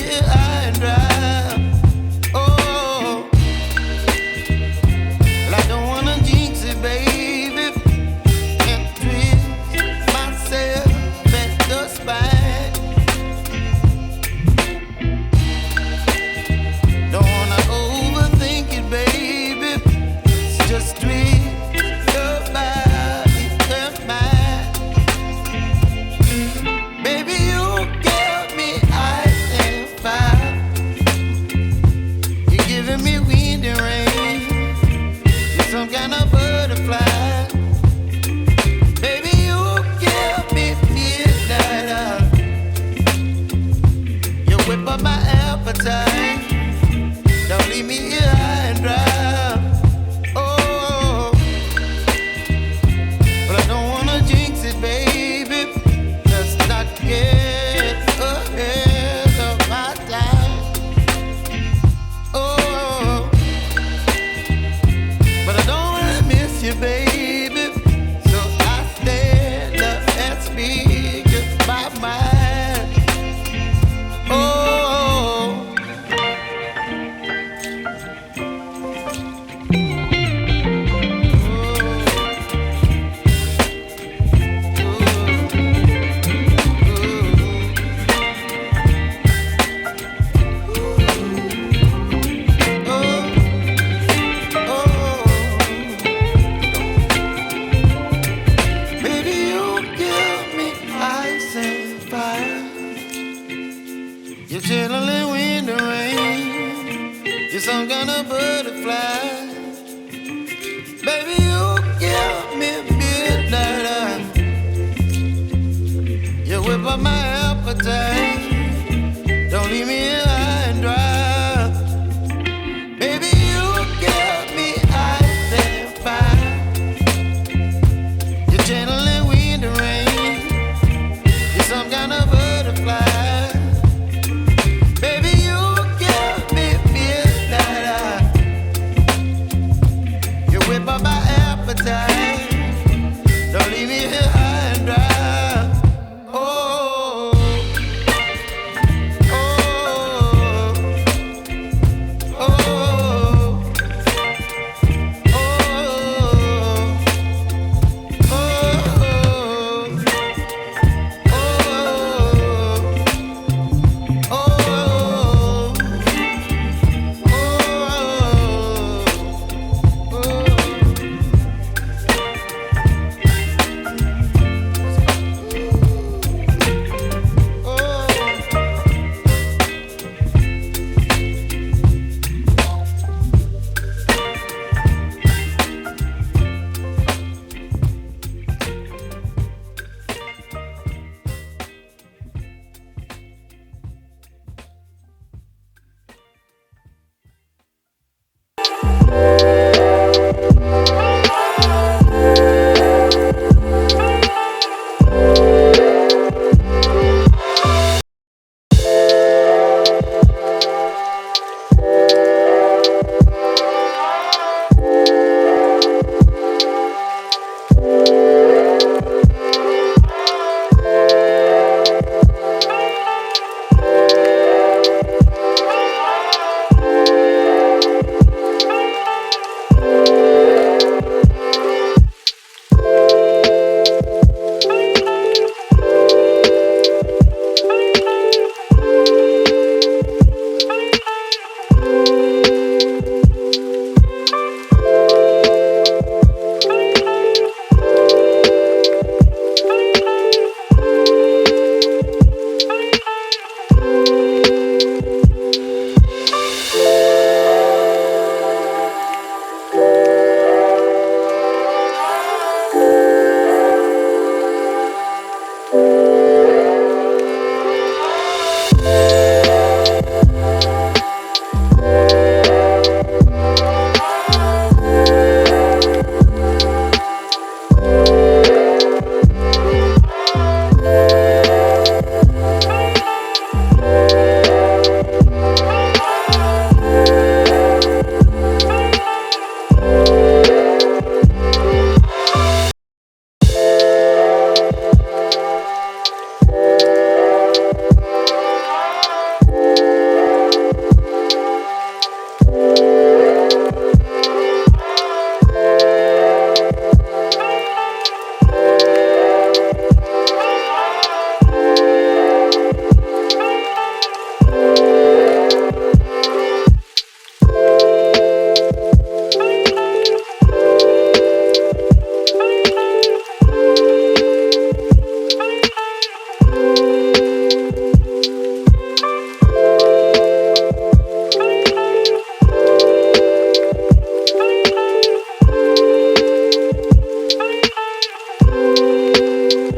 here high and dry. Oh, well, I don't wanna jinx it, baby, and twist myself at the spine. Don't wanna overthink it, baby. It's just twist your body and mine. Baby, you give me ice and fire. You're giving me wind and rain. You're some kind of butterfly. Baby, you give me midnight. You whip up my appetite. Don't leave me here high and dry. Oh, but I don't wanna jinx it, baby. Let's not get ahead of my time. Oh, but I don't wanna miss you, baby. So I stand up and speak my mind. Oh. Baby, you give me ice and fire. You're chilling wind and rain. You're some kind of butterfly. Baby, you give me midnight. You whip up my appetite.